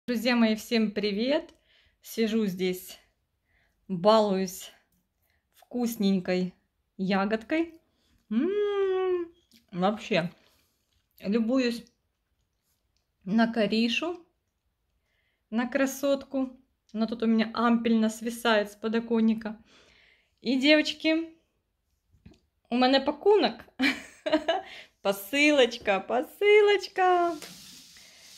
Друзья мои, всем привет! Сижу здесь, балуюсь вкусненькой ягодкой. Вообще, любуюсь на Каришу, на красотку. Она тут у меня ампельно свисает с подоконника. И, девочки, у меня пакунок. Посылочка.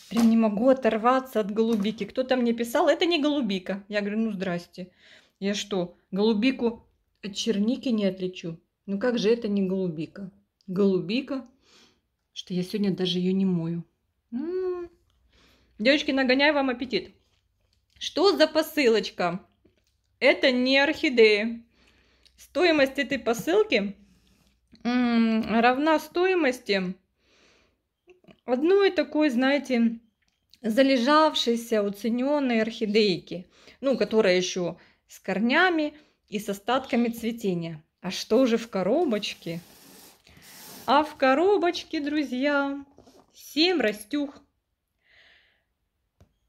Прям не могу оторваться от голубики. Кто-то мне писал, это не голубика. Я говорю, ну здрасте. Я что, голубику от черники не отличу? Ну как же это не голубика? Голубика, что я сегодня даже ее не мою. Девочки, нагоняю вам аппетит. Что за посылочка? Это не орхидеи. Стоимость этой посылки равна стоимости одной такой, знаете, залежавшейся, уцененной орхидейки, ну, которая еще с корнями и с остатками цветения. А что же в коробочке? А в коробочке, друзья, 7 растюх.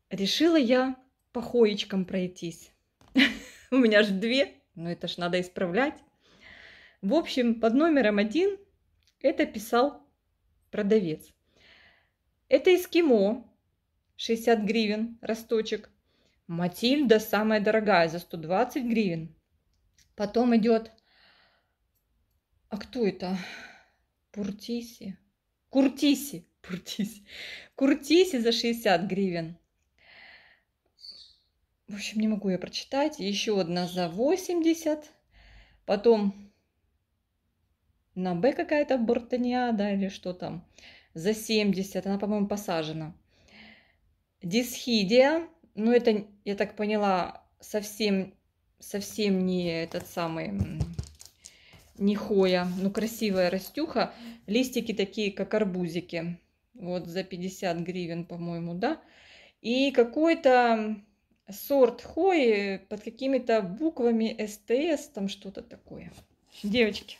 Решила я по хоечкам пройтись. У меня же 2, но это ж надо исправлять. В общем, под номером 1 это писал продавец. Это эскимо, 60 гривен росточек. Матильда самая дорогая, за 120 гривен. Потом идет, а кто это? Куртиси за 60 гривен. В общем, не могу я прочитать. Еще одна за 80. Потом на Б какая-то бортониада или что там. За 70. Она, по-моему, посажена. Дисхидия. Ну, это, я так поняла, совсем не этот самый, не хоя. Ну, красивая растюха. Листики такие, как арбузики. Вот за 50 гривен, по-моему, да. И какой-то сорт хои под какими-то буквами СТС, там что-то такое. Девочки,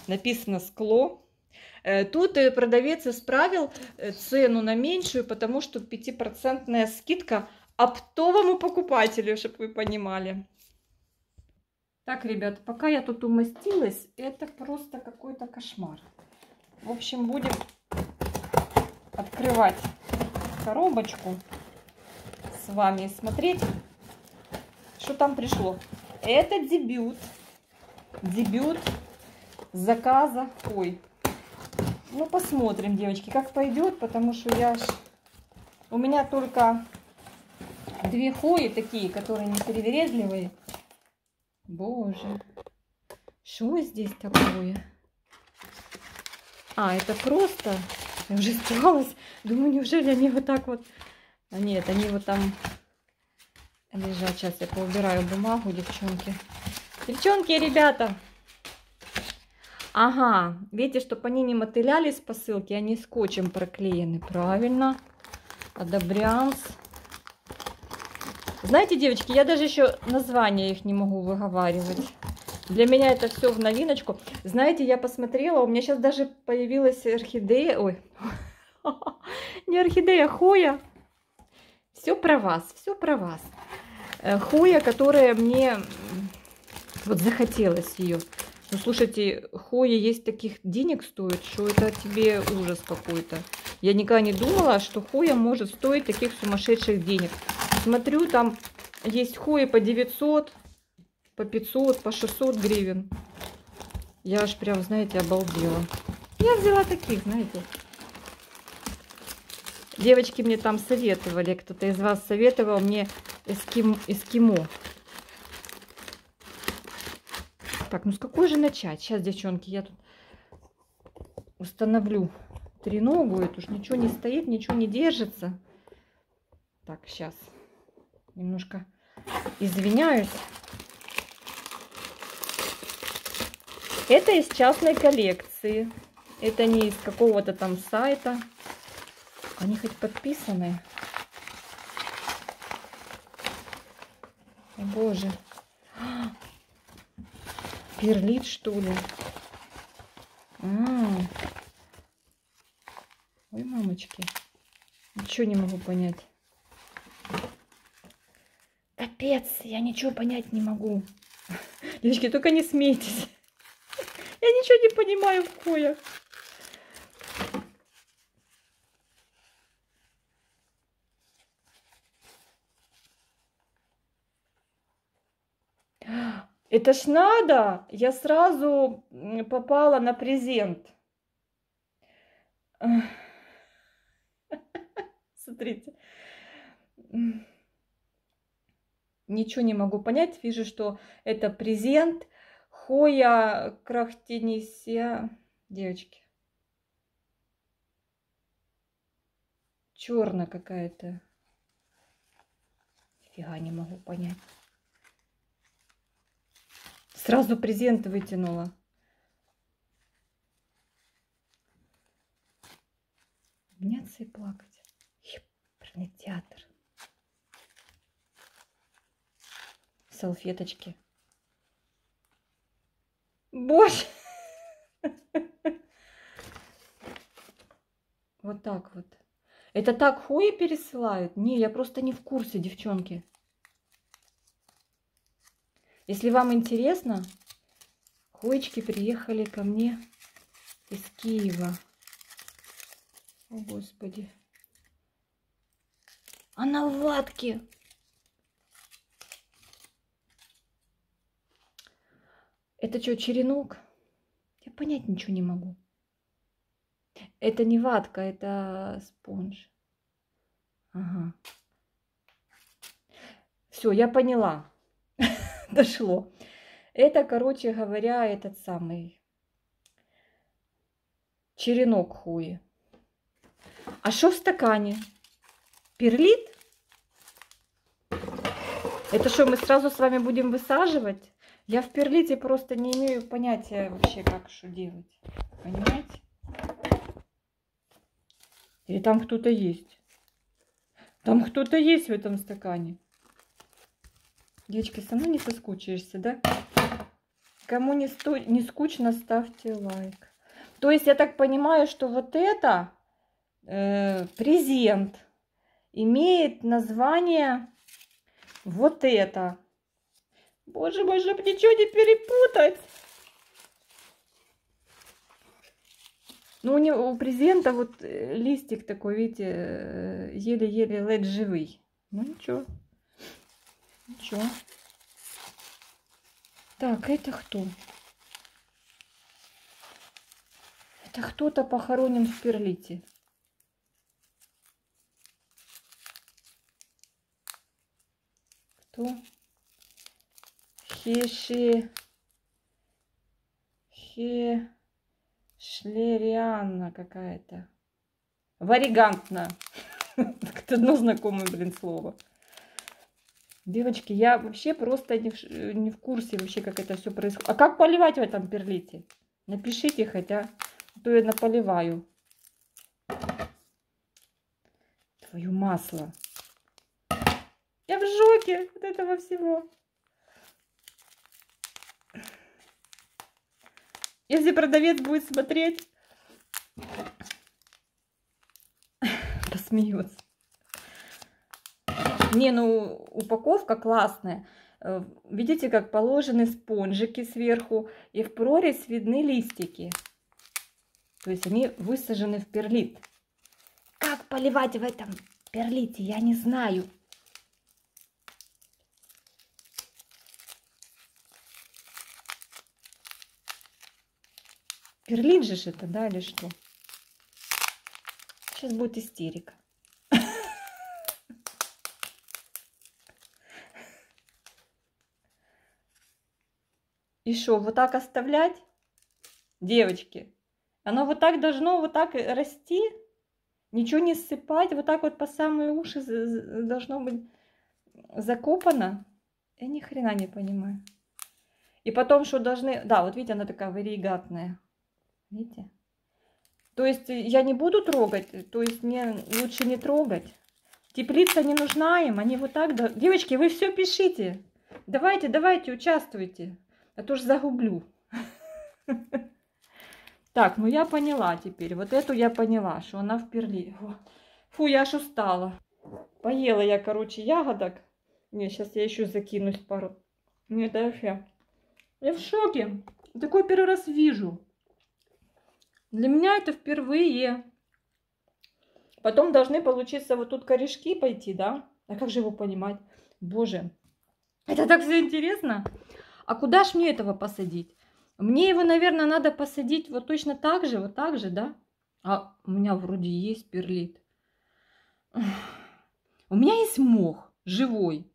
написано скло. Тут продавец исправил цену на меньшую, потому что 5% скидка оптовому покупателю, чтобы вы понимали. Так, ребят, пока я тут умостилась, это просто какой-то кошмар. В общем, будем открывать коробочку с вами и смотреть, что там пришло. Это дебют заказа. Ой. Ну, посмотрим, девочки, как пойдет, потому что у меня только 2 хои такие, которые не перевередливые. Боже, что здесь такое? А, это просто. Я уже испугалась. Думаю, неужели они вот так вот... А нет, они вот там лежат. Сейчас я поубираю бумагу, девчонки. Девчонки, ребята! Ага, видите, чтобы они не мотылялись с посылки, они скотчем проклеены. Правильно. Одобрямс. Знаете, девочки, я даже еще названия их не могу выговаривать. Для меня это все в новиночку. Знаете, я посмотрела, у меня сейчас даже появилась орхидея. Ой, не орхидея, хоя. Все про вас, все про вас. Хоя, которая мне вот захотелось ее. Ну, слушайте, хоя есть таких денег стоит, что это тебе ужас какой-то. Я никогда не думала, что хоя может стоить таких сумасшедших денег. Смотрю, там есть хои по 900, по 500, по 600 гривен. Я аж прям, знаете, обалдела. Я взяла таких, знаете. Девочки мне там советовали, кто-то из вас советовал мне эскимо. Так, ну с какой же начать? Сейчас, девчонки, я тут установлю треногу. Это уж ничего не стоит, ничего не держится. Так, сейчас. Немножко извиняюсь. Это из частной коллекции. Это не из какого-то там сайта. Они хоть подписаны. О, боже. Перлит, что ли? Ой, мамочки. Ничего не могу понять. Капец, я ничего понять не могу. Девочки, только не смейтесь. Я ничего не понимаю в хоях. Это ж надо! Я сразу попала на презент. Смотрите. Ничего не могу понять. Вижу, что это презент. Хоя крахтенисия. Девочки. Черная какая-то. Нифига не могу понять. Сразу презент вытянула. Гняться и плакать. Ёперный театр. Салфеточки. Боже! Вот так вот. Это так Хои пересылают? Не, я просто не в курсе, девчонки. Если вам интересно, Хоечки приехали ко мне из Киева. О, Господи. Она в ватке. Это что, черенок? Я понять ничего не могу. Это не ватка, это спонж. Ага. Все, я поняла. Дошло. Это, короче говоря, этот самый черенок Хои. А что в стакане? Перлит? Это что, мы сразу с вами будем высаживать? Я в перлите просто не имею понятия вообще, как что делать. Понимаете? Или там кто-то есть? Там кто-то есть в этом стакане. Девочки, со мной не соскучишься, да? Кому не скучно, ставьте лайк. То есть я так понимаю, что вот это презент имеет название вот это. Боже мой, чтобы ничего не перепутать. Ну, у презента вот листик такой, видите, еле-еле ледь живый. Ну, ничего. Ничего. Так, это кто? Это кто-то похоронен в перлите. Кто? Шлерианна какая-то. Варигантна. Это одно знакомое, блин, слово. Девочки, я вообще просто не в курсе вообще, как это все происходит. А как поливать в этом перлите? Напишите хотя, а то я наполиваю. Твою масло. Я в шоке от этого всего. Если продавец будет смотреть, посмеется. Не, ну упаковка классная. Видите, как положены спонжики сверху, и в прорезь видны листики. То есть они высажены в перлит. Как поливать в этом перлите, я не знаю. Перлит же это, да, или что? Сейчас будет истерика. И что, вот так оставлять? Девочки, оно вот так должно вот так расти? Ничего не ссыпать? Вот так вот по самые уши должно быть закопано? Я ни хрена не понимаю. И потом, что должны... Да, вот видите, она такая варигатная. Видите? То есть я не буду трогать, то есть мне лучше не трогать. Теплица не нужна им, они вот так... Девочки, вы все пишите. Давайте, давайте, участвуйте. А то ж загублю. Так, ну я поняла теперь. Вот эту я поняла, что она в перлите. Фу, я аж устала. Поела я, короче, ягодок. Не, сейчас я еще закинусь пару. Нет, вообще. Я в шоке. Такой первый раз вижу. Для меня это впервые. Потом должны получиться вот тут корешки пойти, да? А как же его понимать? Боже, это так все интересно. А куда ж мне этого посадить? Мне его, наверное, надо посадить вот точно так же, да? А у меня вроде есть перлит. У меня есть мох живой.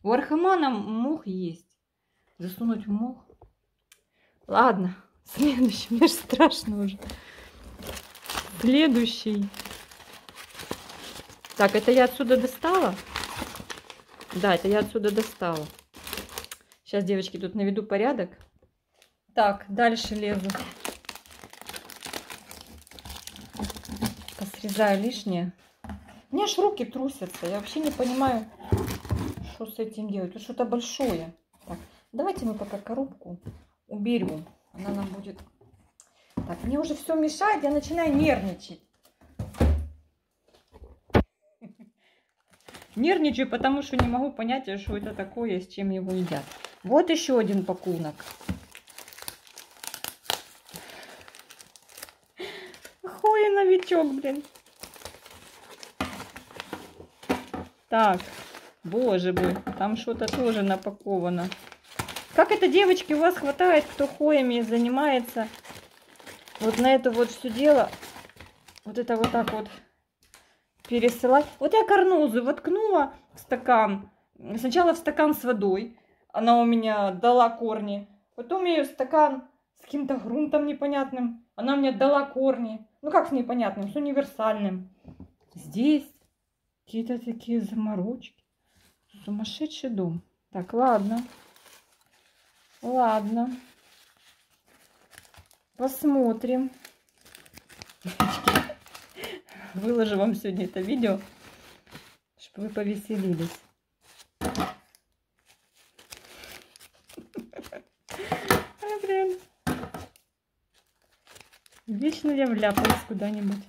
У архамана мох есть. Засунуть в мох. Ладно, следующий. Мне же страшно уже. Следующий. Так, это я отсюда достала? Да, это я отсюда достала. Сейчас, девочки, тут наведу порядок. Так, дальше лезу. Посрезаю лишнее. У меня аж руки трусятся. Я вообще не понимаю, что с этим делать. Тут что-то большое. Так, давайте мы пока коробку уберем. Она нам будет... Так, мне уже все мешает. Я начинаю нервничать. Нервничаю, потому что не могу понять, что это такое, с чем его едят. Вот еще один пакунок. Хуй новичок, блин. Так, боже мой, там что-то тоже напаковано. Как это, девочки, у вас хватает, кто хоями занимается? Вот на это вот все дело. Вот это вот так вот пересылать. Вот я карнозу воткнула в стакан. Сначала в стакан с водой. Она у меня дала корни. Потом я ее в стакан с каким-то грунтом непонятным. Она мне дала корни. Ну как с непонятным? С универсальным. Здесь какие-то такие заморочки. Сумасшедший дом. Так, ладно. Ладно. Посмотрим. Выложу вам сегодня это видео, чтобы вы повеселились. Блин. Вечно я вляпаюсь куда-нибудь.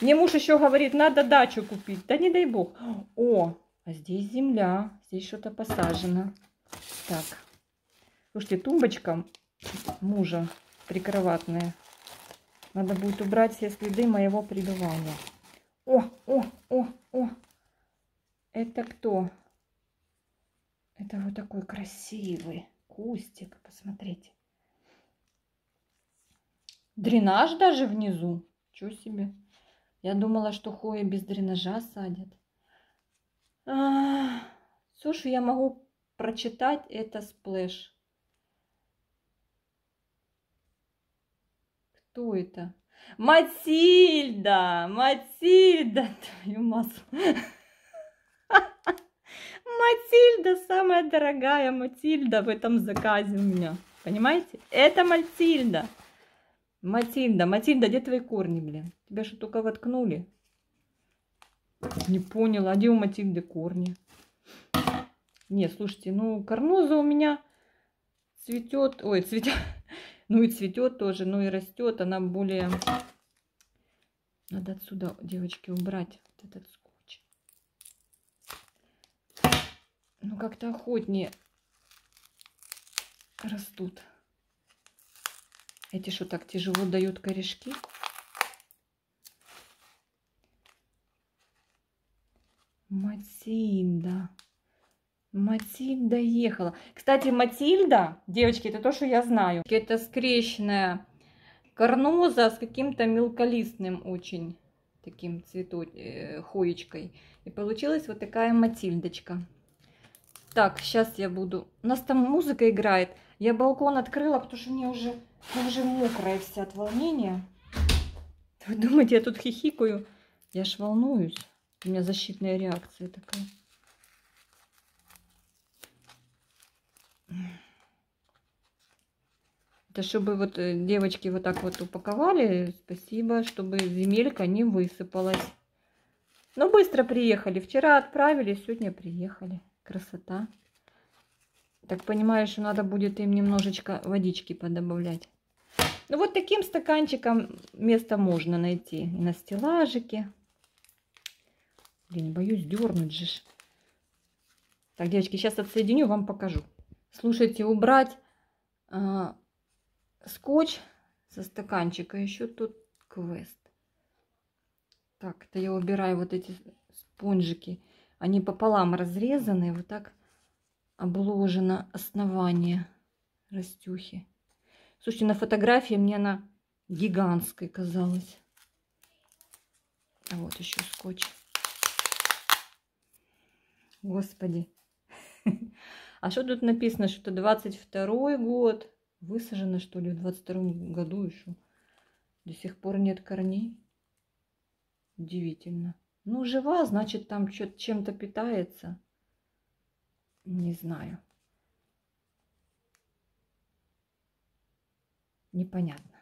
Мне муж еще говорит, надо дачу купить. Да не дай бог. О, а здесь земля. Здесь что-то посажено. Так. Слушайте, тумбочка мужа прикроватная. Надо будет убрать все следы моего пребывания. О. Это кто? Это вот такой красивый кустик. Посмотрите. Дренаж даже внизу. Чего себе. Я думала, что хоя без дренажа садят. Слушай, я могу прочитать это сплэш. Кто это? Матильда! Матильда! Твою масло. Матильда, самая дорогая Матильда в этом заказе у меня. Понимаете? Это Матильда. Матильда, где твои корни, блин? Тебя что, только воткнули? Не поняла, а где у Матильды корни? Не, слушайте, ну карноза у меня цветет. Ой, цветет. Ну и цветет тоже, ну и растет. Она более... Надо отсюда, девочки, убрать вот этот скотч. Ну как-то охотнее растут. Эти что, так тяжело дают корешки? Матильда. Матильда ехала. Кстати, Матильда, девочки, это то, что я знаю. Это скрещенная карноза с каким-то мелколистным очень таким хоечкой. И получилась вот такая Матильдочка. Так, сейчас я буду... У нас там музыка играет. Я балкон открыла, потому что я уже мокрая вся от волнения. Вы думаете, я тут хихикаю? Я ж волнуюсь. У меня защитная реакция такая. Это чтобы вот девочки вот так вот упаковали. Спасибо, чтобы земелька не высыпалась. Но быстро приехали. Вчера отправили, сегодня приехали. Красота. Так понимаю, что надо будет им немножечко водички подобавлять. Ну вот таким стаканчиком место можно найти. И на стеллажике. Блин, боюсь дернуть же. Так, девочки, сейчас отсоединю, вам покажу. Слушайте, убрать скотч со стаканчика. Еще тут квест. Так, это я убираю вот эти спонжики. Они пополам разрезаны. Вот так обложено основание растюхи. Слушайте, на фотографии мне она гигантской казалась. А вот еще скотч. Господи. А что тут написано, что это 22-й год? Высажено, что ли, в 22-м году еще? До сих пор нет корней. Удивительно. Ну, жива, значит, там чем-то питается. Не знаю. Непонятно.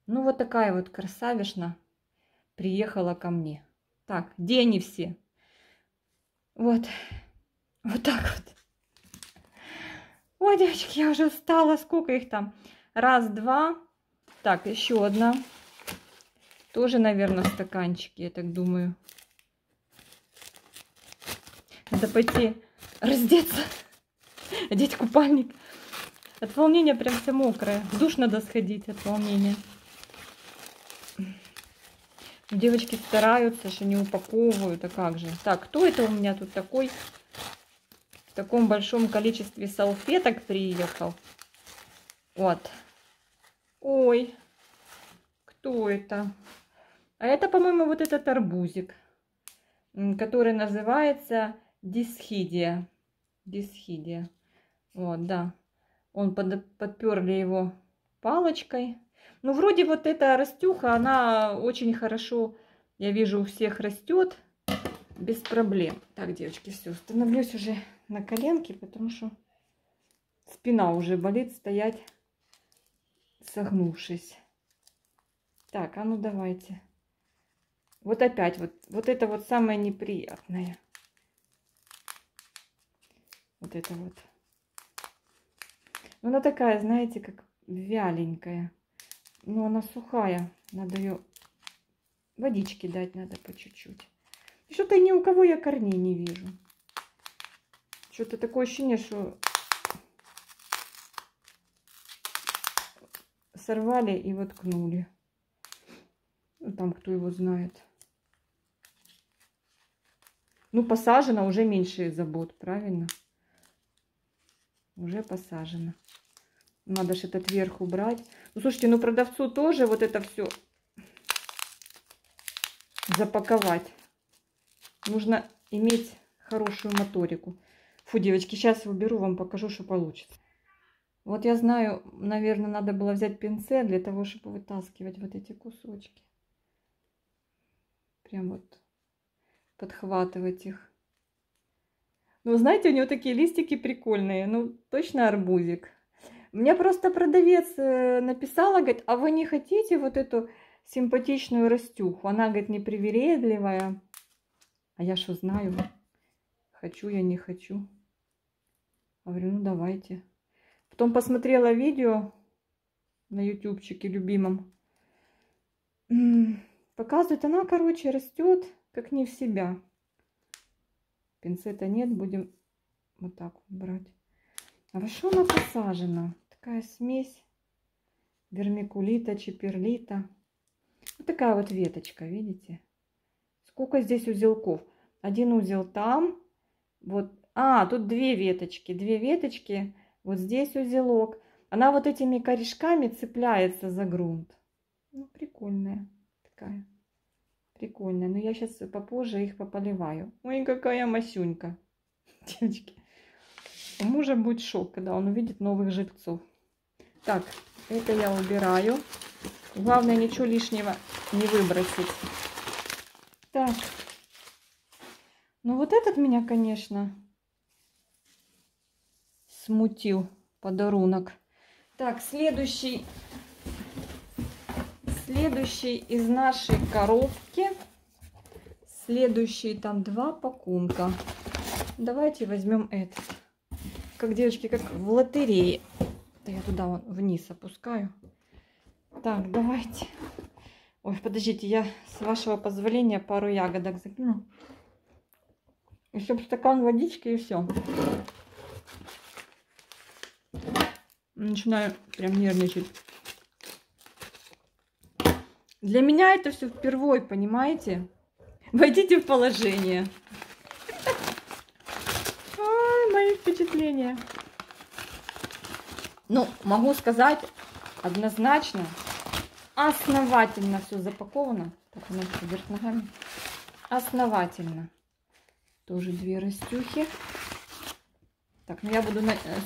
Ну, вот такая вот красавишна приехала ко мне. Так, где они все? Вот. Вот так вот. Ой, девочки, я уже устала. Сколько их там? Раз, два. Так, еще одна. Тоже, наверное, в стаканчике, я так думаю. Надо пойти раздеться. Одеть купальник. От волнения прям вся мокрая. В душ надо сходить от волнения. Девочки стараются, что не упаковывают. А как же? Так, кто это у меня тут такой? В таком большом количестве салфеток приехал. Вот. Ой. Кто это? А это, по-моему, вот этот арбузик, который называется дисхидия. Дисхидия. Вот, да. Он подперли его палочкой. Ну, вроде вот эта растюха, она очень хорошо, я вижу, у всех растет без проблем. Так, девочки, все, становлюсь уже на коленке, потому что спина уже болит стоять, согнувшись. Так, а ну давайте. Вот опять вот это вот самое неприятное. Вот это вот. Она такая, знаете, как вяленькая. Но она сухая. Надо ее водички дать надо по чуть-чуть. Что-то ни у кого я корней не вижу. Что-то такое ощущение, что сорвали и воткнули. Ну, там кто его знает. Ну, посажено, уже меньше забот, правильно? Уже посажено. Надо же этот верх убрать. Ну, слушайте, ну продавцу тоже вот это все запаковать. Нужно иметь хорошую моторику. Фу, девочки, сейчас уберу, вам покажу, что получится. Вот я знаю, наверное, надо было взять пинцет для того, чтобы вытаскивать вот эти кусочки. Прям вот подхватывать их. Ну, знаете, у него такие листики прикольные. Ну, точно арбузик. Мне просто продавец написала, говорит, а вы не хотите вот эту симпатичную растюху? Она, говорит, непривередливая. А я что знаю? Хочу я, не хочу. Говорю, ну давайте. Потом посмотрела видео на ютубчике любимом. Показывает, она, короче, растет как не в себя. Пинцета нет, будем вот так вот брать. А во что она посажена? Такая смесь вермикулита, чиперлита. Вот такая вот веточка, видите? Сколько здесь узелков? Один узел там. Вот. А, тут две веточки. Две веточки. Вот здесь узелок. Она вот этими корешками цепляется за грунт. Ну, прикольная такая. Прикольная. Но я сейчас попозже их пополиваю. Ой, какая масюнька. Девочки. У мужа будет шок, когда он увидит новых жильцов. Так, это я убираю. Главное, ничего лишнего не выбросить. Так. Ну, вот этот меня, конечно, смутил подарунок. Так, следующий из нашей коробки. Следующие там два пакунка. Давайте возьмем этот. Как, девочки, как в лотерее. Да я туда вон вниз опускаю. Так, давайте. Ой, подождите, я с вашего позволения пару ягодок закину. Еще стакан водички и все. Начинаю прям нервничать. Для меня это все впервой, понимаете? Войдите в положение. Ой, мои впечатления. Ну, могу сказать однозначно, основательно все запаковано. Так, у нас вверх ногами. Основательно. Тоже 2 растюхи. Так, ну я буду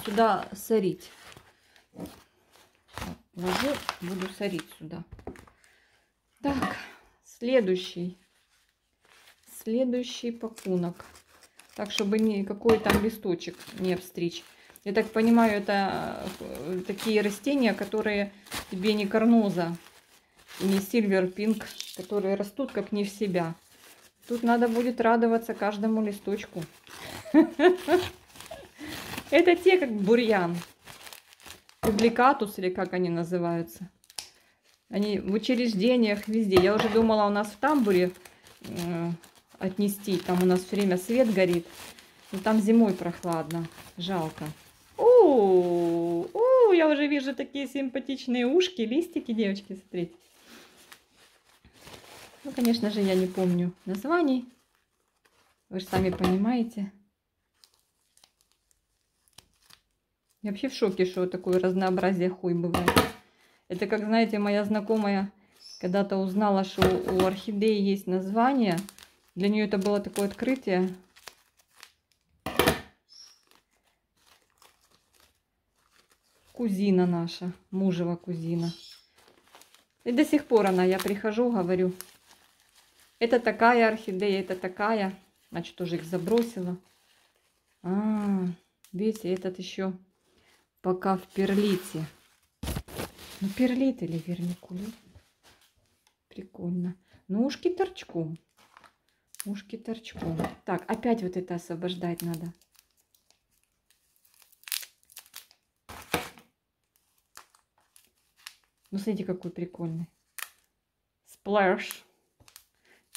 сюда сорить. Ложу, буду сорить сюда. Так, следующий пакунок. Так, чтобы никакой там листочек не обстричь. Я так понимаю, это такие растения, которые тебе не карноза, не сильвер пинк, которые растут как не в себя. Тут надо будет радоваться каждому листочку. Это те, как бурьян. Публикатус, или как они называются. Они в учреждениях везде. Я уже думала у нас в тамбуре отнести. Там у нас все время свет горит. Но там зимой прохладно. Жалко. Я уже вижу такие симпатичные ушки, листики, девочки, смотрите. Ну, конечно же, я не помню названий. Вы же сами понимаете. Я вообще в шоке, что такое разнообразие хуй бывает. Это как, знаете, моя знакомая когда-то узнала, что у орхидеи есть название. Для нее это было такое открытие. Кузина наша, мужева кузина. И до сих пор я прихожу, говорю, это такая орхидея, это такая. Значит, тоже их забросила. Видите, этот еще пока в перлите. Ну, перлит или вермикулит. Прикольно. Ну, ушки торчком. Ушки торчком. Так, опять вот это освобождать надо. Ну, смотрите, какой прикольный. Сплэш.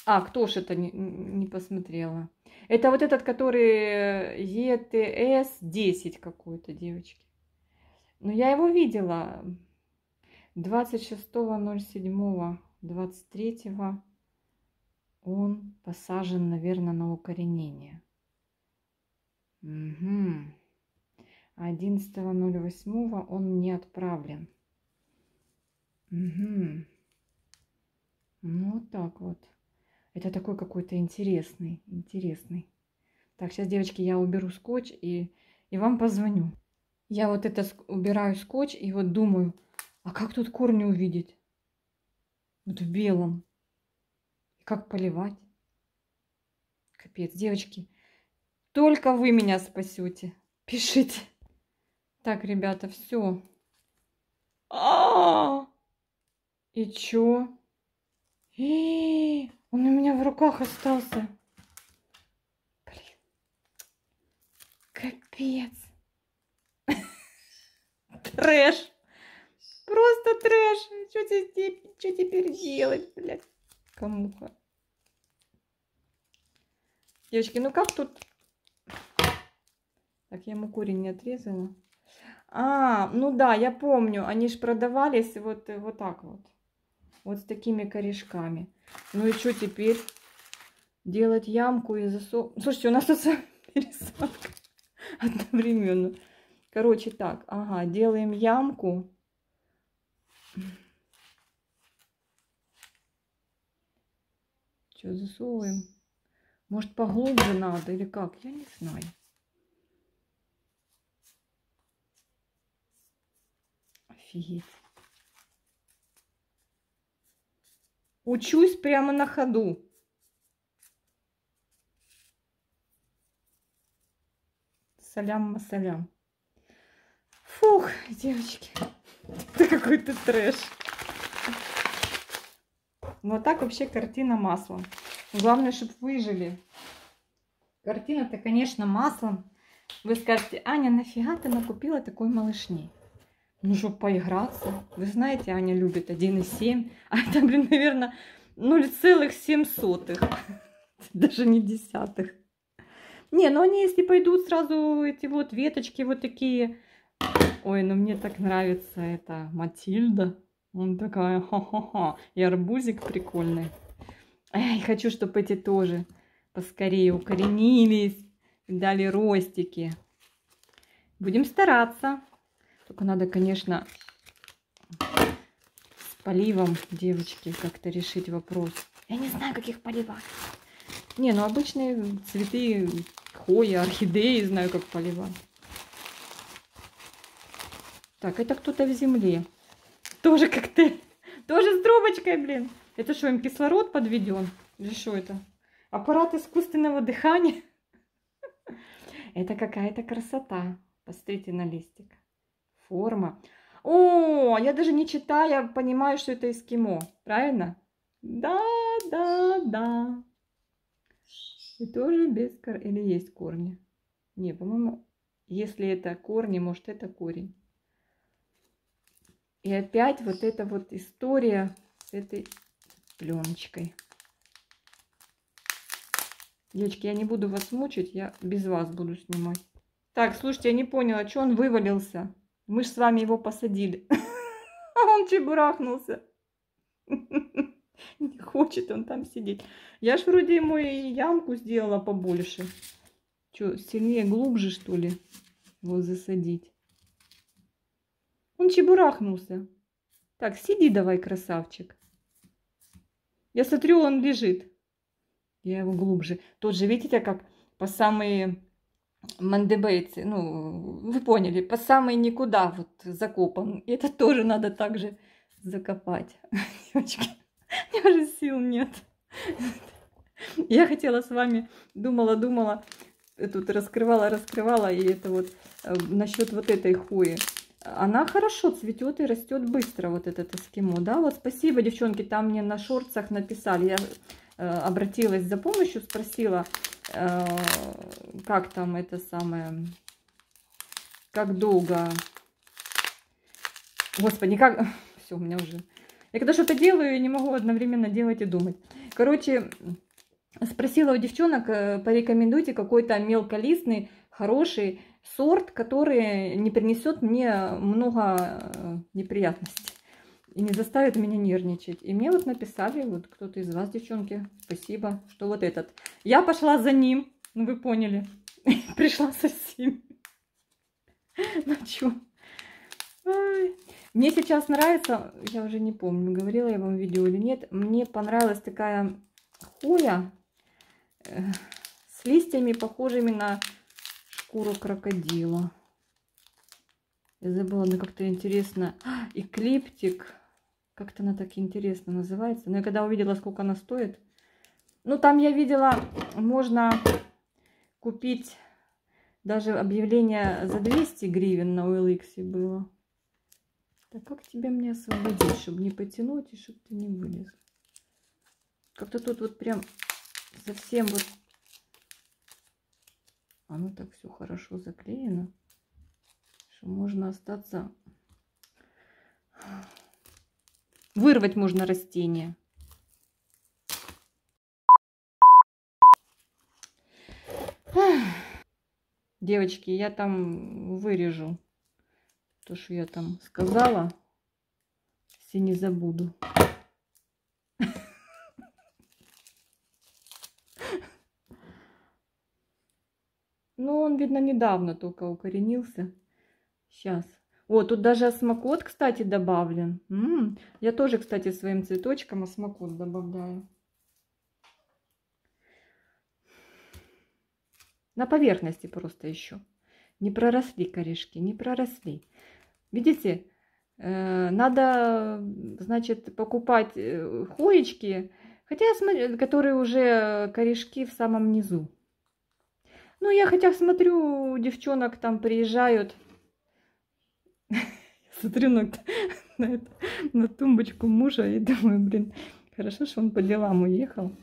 Кто ж это не посмотрела? Это вот этот, который ETS-10 какой-то, девочки. Ну, я его видела. 26.07.23 он посажен, наверное, на укоренение. 11.08 он мне отправлен. Ну, вот так вот. Это такой какой-то интересный. Так, сейчас, девочки, я уберу скотч и вам позвоню. Я вот это убираю скотч и вот думаю, а как тут корни увидеть? Вот в белом. И как поливать? Капец, девочки. Только вы меня спасете. Пишите. Так, ребята, все. И чё? Он у меня в руках остался. Блин. Капец. Трэш. Просто трэш. Что теперь делать, блядь? Кому-то. Девочки, ну как тут? Так, я ему корень не отрезала. Ну да, я помню. Они ж продавались вот так вот. Вот с такими корешками. Ну и что теперь? Делать ямку и засовывать. Слушайте, у нас тут пересадка одновременно. Короче, так. Делаем ямку. Что, засовываем? Может, поглубже надо или как? Я не знаю. Офигеть. Учусь прямо на ходу. Салям-масалям. Фух, девочки. Это какой-то трэш. Вот так вообще картина маслом. Главное, чтобы выжили. Картина-то, конечно, маслом. Вы скажете, Аня, нафига ты накупила такой малышни? Ну, чтобы поиграться. Вы знаете, Аня любит 1,7. А это, блин, наверное, 0,7. Даже не десятых. Не, ну они если пойдут сразу эти вот веточки вот такие. Ой, ну мне так нравится эта Матильда. Он такая, ха-ха-ха. И арбузик прикольный. Ай, хочу, чтобы эти тоже поскорее укоренились, дали ростики. Будем стараться. Только надо, конечно, с поливом, девочки, как-то решить вопрос. Я не знаю, каких поливать. Не, ну обычные цветы, хвои, орхидеи, знаю, как поливать. Так, это кто-то в земле. Тоже коктейль. Тоже с трубочкой, блин. Это что, им кислород подведен? Или что это? Аппарат искусственного дыхания? Это какая-то красота. Посмотрите на листик. Форма. О, я даже не читая понимаю, что это эскимо. Правильно? Да, да, да. И тоже без корня. Или есть корни? Не, по-моему, если это корни, может это корень. И опять вот эта вот история с этой пленочкой. Девочки, я не буду вас мучить, я без вас буду снимать. Так, слушайте, я не поняла, что он вывалился. Мы же с вами его посадили. А он чебурахнулся. Не хочет он там сидеть. Я ж вроде ему и ямку сделала побольше. Что, сильнее, глубже, что ли, его засадить? Он чебурахнулся. Так, сиди давай, красавчик. Я смотрю, он лежит. Я его глубже. Тут же, видите, как по самые мандебейцы, ну, вы поняли, по самые никуда вот закопан. И это тоже надо также закопать. Девочки, у меня уже сил нет. Я хотела с вами, думала, тут раскрывала, и это вот насчет вот этой хвои. Она хорошо цветет и растет быстро, вот этот эскимо, да, вот спасибо, девчонки, там мне на шортсах написали, я обратилась за помощью, спросила, как там это самое, как долго, господи, как, все, у меня уже, я когда что-то делаю, я не могу одновременно делать и думать, короче, спросила у девчонок, порекомендуйте какой-то мелколистный, хороший сорт, который не принесет мне много неприятностей и не заставит меня нервничать. И мне вот написали, вот кто-то из вас, девчонки, спасибо, что вот этот. Я пошла за ним, ну вы поняли, пришла со всеми. Ну чё? Мне сейчас нравится, я уже не помню, говорила я вам в видео или нет, мне понравилась такая хвоя с листьями, похожими на шкуру крокодила. Я забыла, она как-то интересно. Эклиптик. Как-то она так интересно называется. Но я когда увидела, сколько она стоит. Ну, там я видела, можно купить даже объявление за 200 гривен на OLX было. Так как тебя мне освободить, чтобы не потянуть и чтобы ты не вылез? Как-то тут вот прям совсем вот... Оно так все хорошо заклеено, что можно остаться... Вырвать можно растение. Девочки, я там вырежу то, что я там сказала, если не забуду. Ну, он, видно, недавно только укоренился. Сейчас. О, тут даже осмокот, кстати, добавлен. Я тоже, кстати, своим цветочкам осмокот добавляю. На поверхности просто еще. Не проросли корешки, не проросли. Видите, надо, значит, покупать хвоечки, хотя я смотрю, которые уже корешки в самом низу. Ну, я хотя смотрю, девчонок там приезжают. Смотрю на тумбочку мужа и думаю, блин, хорошо, что он по делам уехал.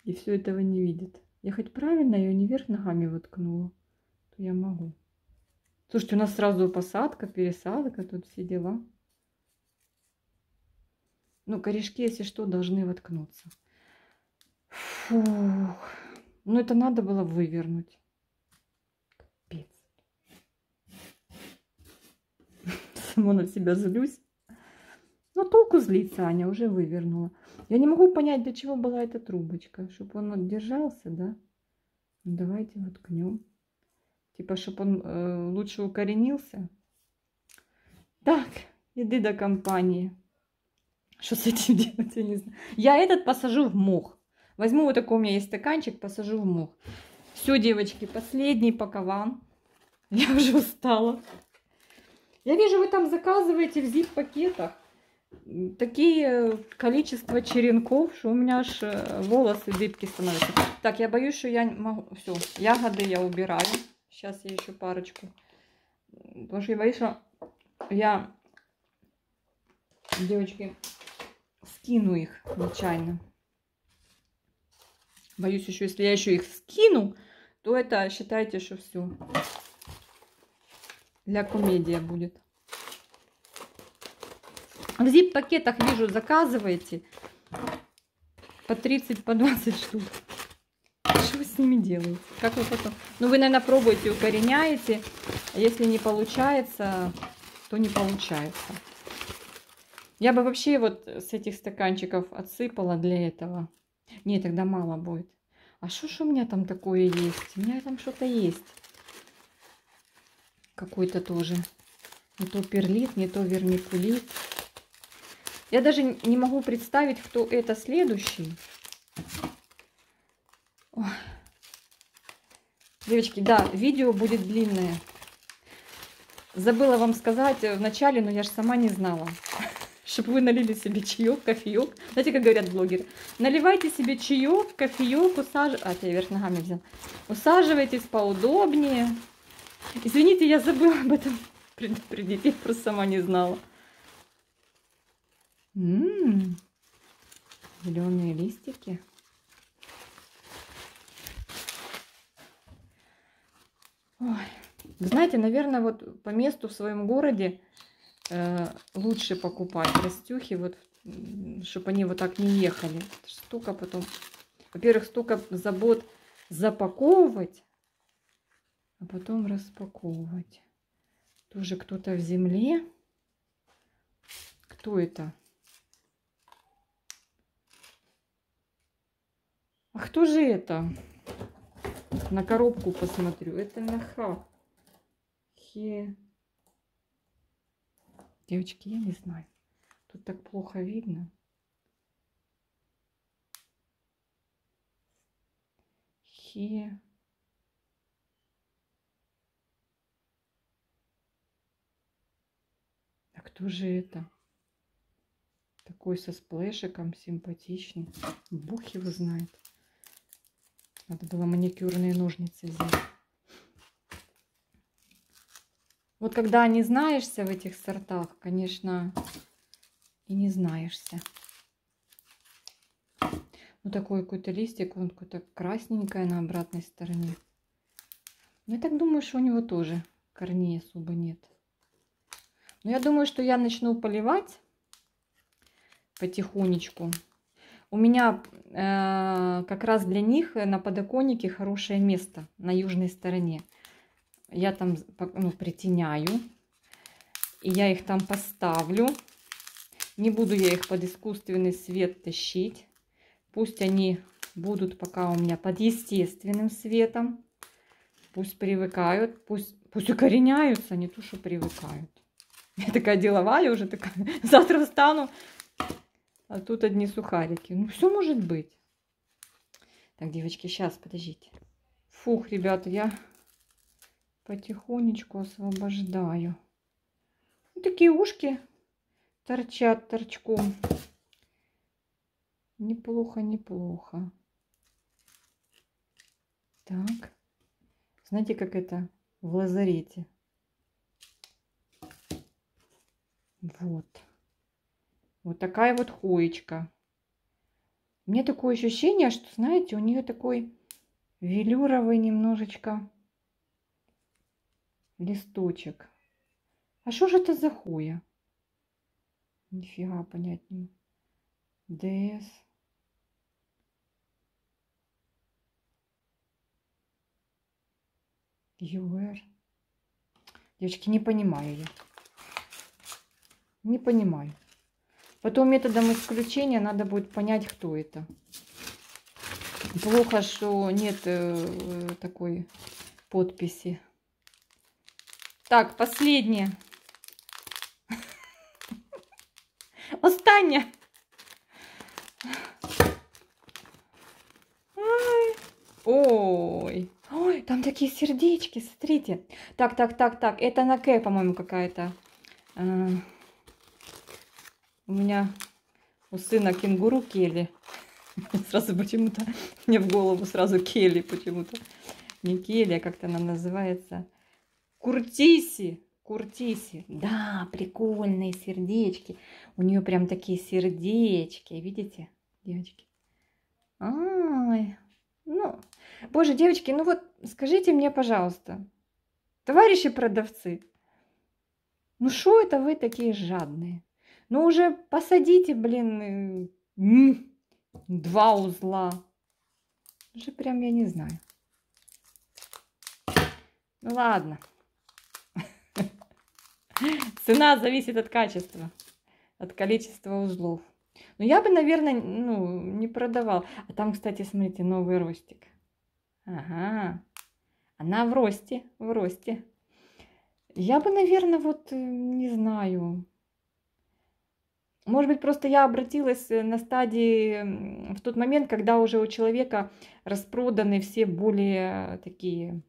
И все этого не видит. Я хоть правильно ее не вверх ногами воткнула, то я могу. Слушайте, у нас сразу посадка, пересадка, тут все дела. Ну, корешки, если что, должны воткнуться. Фух. Ну это надо было вывернуть. Капец. Сама на себя злюсь. Но толку злиться, Аня уже вывернула. Я не могу понять, для чего была эта трубочка. Чтобы он вот держался, да? Ну, давайте воткнем. Типа, чтобы он лучше укоренился. Так, иди до компании. Что с этим делать, я не знаю. Я этот посажу в мох. Возьму вот такой, у меня есть стаканчик, посажу в мох. Все, девочки, последний пакован. Я уже устала. Я вижу, вы там заказываете в zip-пакетах такие количество черенков, что у меня аж волосы дыбки становятся. Так, я боюсь, что я не могу... Все, ягоды я убираю. Сейчас я еще парочку. Потому что я боюсь, что я, девочки, скину их нечаянно. Боюсь еще, если я еще их скину, то это считайте, что все. Для комедия будет. В zip-пакетах вижу, заказываете по 30, по 20 штук. Что вы с ними делаете? Как вы потом? Ну, вы, наверное, пробуете, укореняете. А если не получается, то не получается. Я бы вообще вот с этих стаканчиков отсыпала для этого. Нет, тогда мало будет. А что ж у меня там такое есть? У меня там что-то есть. Какой-то тоже. Не то перлит, не то вермикулит. Я даже не могу представить, кто это следующий. Ой. Девочки, да, видео будет длинное. Забыла вам сказать в начале, но я же сама не знала. Чтобы вы налили себе чаек, кофеек. Знаете, как говорят блогеры? Наливайте себе чаек, кофеек, усаживайтесь. А, я вверх ногами взял. Усаживайтесь поудобнее. Извините, я забыла об этом предупредить. Я просто сама не знала. Зеленые листики. Ой. Вы знаете, наверное, вот по месту в своем городе лучше покупать растюхи, вот, чтобы они вот так не ехали. Столько потом, во-первых, столько забот запаковывать, а потом распаковывать. Тоже кто-то в земле. Кто это? А кто же это? На коробку посмотрю. Это меха. Девочки, я не знаю. Тут так плохо видно. А кто же это? Такой со сплэшиком, симпатичный. Бог его знает. Надо было маникюрные ножницы взять. Вот когда не знаешься в этих сортах, конечно, и не знаешься. Ну, такой какой-то листик, он какой-то красненький на обратной стороне. Но я так думаю, что у него тоже корней особо нет. Но я думаю, что я начну поливать потихонечку. У меня как раз для них на подоконнике хорошее место на южной стороне. Я там притеняю. И я их там поставлю. Не буду я их под искусственный свет тащить. Пусть они будут пока у меня под естественным светом. Пусть привыкают. Пусть укореняются, не то, что привыкают. Я такая деловая уже такая. Завтра встану. А тут одни сухарики. Ну, все может быть. Так, девочки, сейчас, подождите. Фух, ребята, я потихонечку освобождаю. Вот такие ушки торчат торчком. Неплохо, неплохо. Так. Знаете, как это в лазарете? Вот. Вот такая вот хоечка. У меня такое ощущение, что, знаете, у нее такой велюровый немножечко листочек. А что же это за хоя? Нифига понять не могу. ДС. Юэр. Девочки, не понимаю я. Не понимаю. Потом методом исключения надо будет понять, кто это. Плохо, что нет такой подписи. Так, последнее. Остання. Ой. Ой, там такие сердечки, смотрите. Так. Это на К, по-моему, какая-то. У меня у сына кенгуру Келли. Сразу почему-то мне в голову сразу Келли почему-то. Не Келли, а как-то она называется. Куртиси. Куртиси. Да, прикольные сердечки. У нее прям такие сердечки. Видите, девочки? Ай, ну, боже, девочки, ну вот скажите мне, пожалуйста, товарищи продавцы, ну что это вы такие жадные? Ну уже посадите, блин, 2 узла. Уже прям я не знаю. Ну ладно. Цена зависит от качества, от количества узлов. Но я бы, наверное, ну, не продавал. А там, кстати, смотрите, новый ростик. Ага. Она в росте, в росте. Я бы, наверное, вот, не знаю. Может быть, просто я обратилась на стадии, в тот момент, когда уже у человека распроданы все более такие,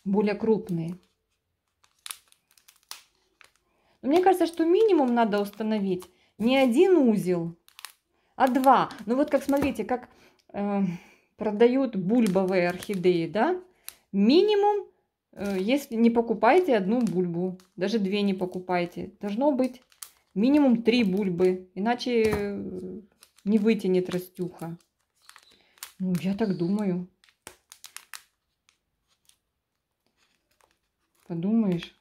более крупные. Но мне кажется, что минимум надо установить не 1 узел, а 2. Ну вот как, смотрите, как продают бульбовые орхидеи, да? Минимум, если не покупаете 1 бульбу, даже 2 не покупайте, должно быть минимум 3 бульбы, иначе не вытянет растюха. Ну, я так думаю. Подумаешь.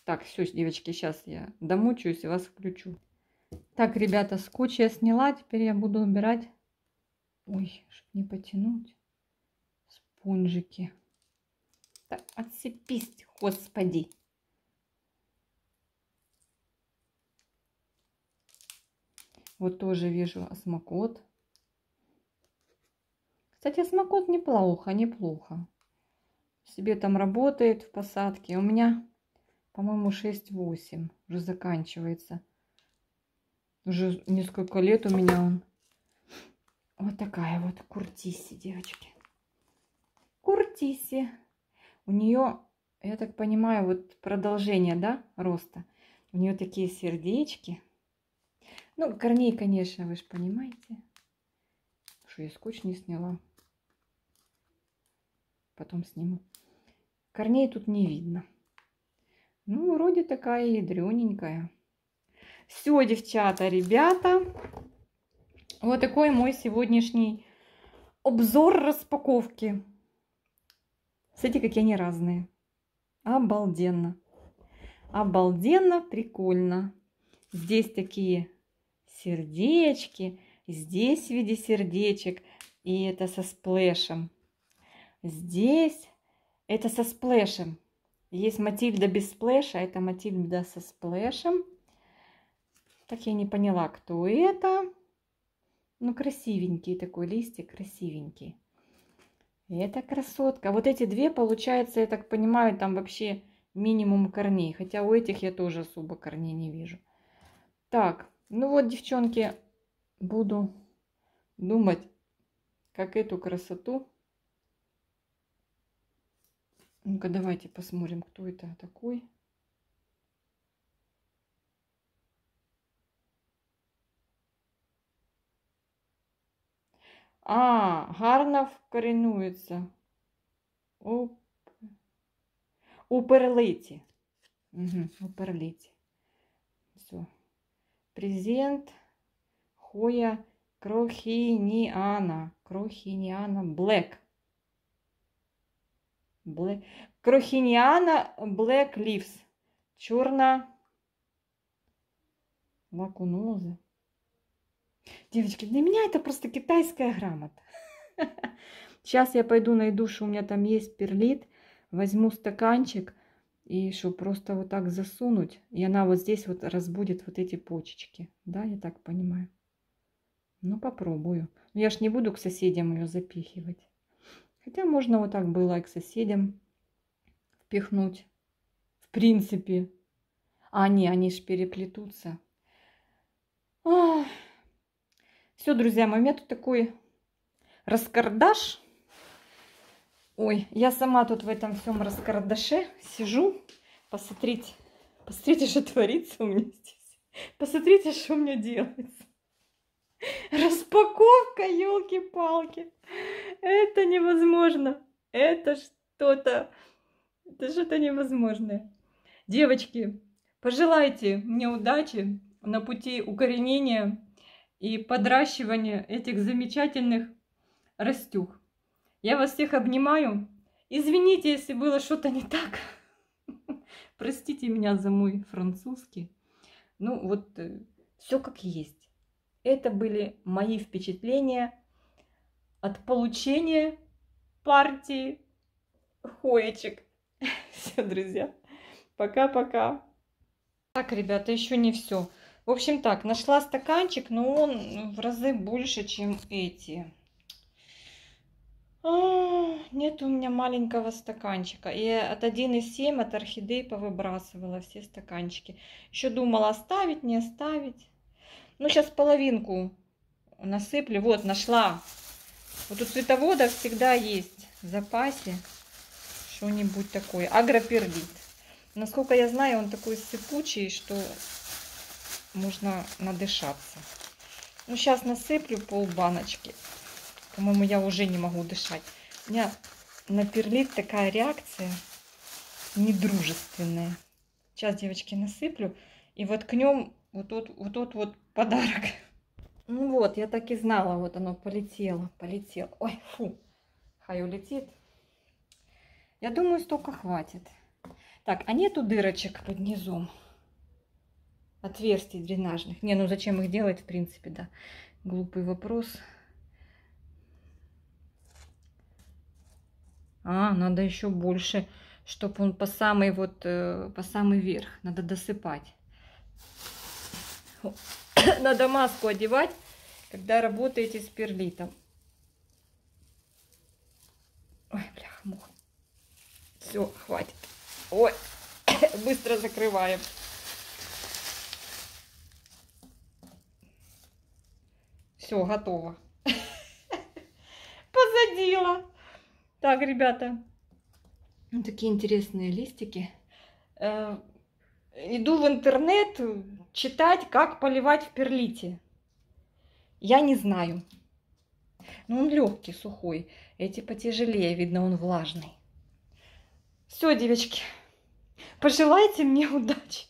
Так, все, девочки, сейчас я домучаюсь и вас включу. Так, ребята, скотч я сняла, теперь я буду убирать. Ой, чтобы не потянуть. Спонжики. Так, отцепись, господи. Вот тоже вижу осмокот. Кстати, осмокот неплохо, неплохо. Себе там работает в посадке. У меня, по-моему, 6-8 уже заканчивается. Уже несколько лет у меня он. Вот такая вот куртиси, девочки. Куртиси. У нее, я так понимаю, вот продолжение, да, роста. У нее такие сердечки. Ну, корней, конечно, вы же понимаете. Что я скотч не сняла. Потом сниму. Корней тут не видно. Ну, вроде такая ядрененькая. Все, девчата, ребята. Вот такой мой сегодняшний обзор распаковки. Смотрите, какие они разные. Обалденно. Обалденно, прикольно. Здесь такие сердечки. Здесь в виде сердечек. И это со сплэшем. Здесь это со сплэшем. Есть Матильда без сплэша, это Матильда со сплэшем. Так я не поняла, кто это. Ну, красивенький такой листик, красивенький. Это красотка. Вот эти 2, получается, я так понимаю, там вообще минимум корней. Хотя у этих я тоже особо корней не вижу. Так, ну вот, девчонки, буду думать, как эту красоту. Ну-ка, давайте посмотрим, кто это такой. А, гарно вкорінується. У перлиті. Угу, у перлиті. Все. Презент Хоя Крохініана. Крохініана Блек. Крохініана Блек Лівс. Чорна лакуноза. Девочки, для меня это просто китайская грамота. Сейчас я пойду найду, что у меня там есть перлит, возьму стаканчик и что просто вот так засунуть, и она вот здесь вот разбудит вот эти почечки. Да, я так понимаю. Ну, попробую. Но я ж не буду к соседям ее запихивать. Хотя можно вот так было и к соседям впихнуть. В принципе. А, не, они ж переплетутся. Все, друзья мои, у меня тут такой раскардаш. Ой, я сама тут в этом всем раскардаше сижу. Посмотрите, посмотрите, что творится у меня здесь. Посмотрите, что у меня делается. Распаковка, елки-палки. Это невозможно. Это что-то невозможное. Девочки, пожелайте мне удачи на пути укоренения и подращивания этих замечательных растюх. Я вас всех обнимаю. Извините, если было что-то не так. Простите меня за мой французский. Ну вот, все как есть. Это были мои впечатления от получения партии хоечек. Все, друзья. Пока-пока. Так, ребята, еще не все. В общем так, нашла стаканчик, но он в разы больше, чем эти. Нет у меня маленького стаканчика. И от 1,7 от орхидей повыбрасывала все стаканчики. Еще думала, оставить, не оставить. Ну, сейчас половинку насыплю. Вот, нашла. Вот у цветоводов всегда есть в запасе что-нибудь такое. Агроперлит. Насколько я знаю, он такой сыпучий, что можно надышаться. Ну, сейчас насыплю полбаночки. По-моему, я уже не могу дышать. У меня на перлит такая реакция недружественная. Сейчас, девочки, насыплю и воткнем вот тот подарок. Ну вот, я так и знала, вот оно полетело. Ой, фу, хай улетит. Я думаю, столько хватит. Так, а нету дырочек под низом? Отверстий дренажных. Не, ну зачем их делать, в принципе, да. Глупый вопрос. Надо еще больше, чтобы он по самый верх. Надо досыпать. Надо маску одевать, когда работаете с перлитом. Ой, бляха-муха. Все, хватит. Ой, быстро закрываем. Все, готово. Посадила. Так, ребята. Вот такие интересные листики. Иду в интернет читать, как поливать в перлите. Я не знаю. Но он легкий, сухой. Эти потяжелее, видно, он влажный. Все, девочки, пожелайте мне удачи.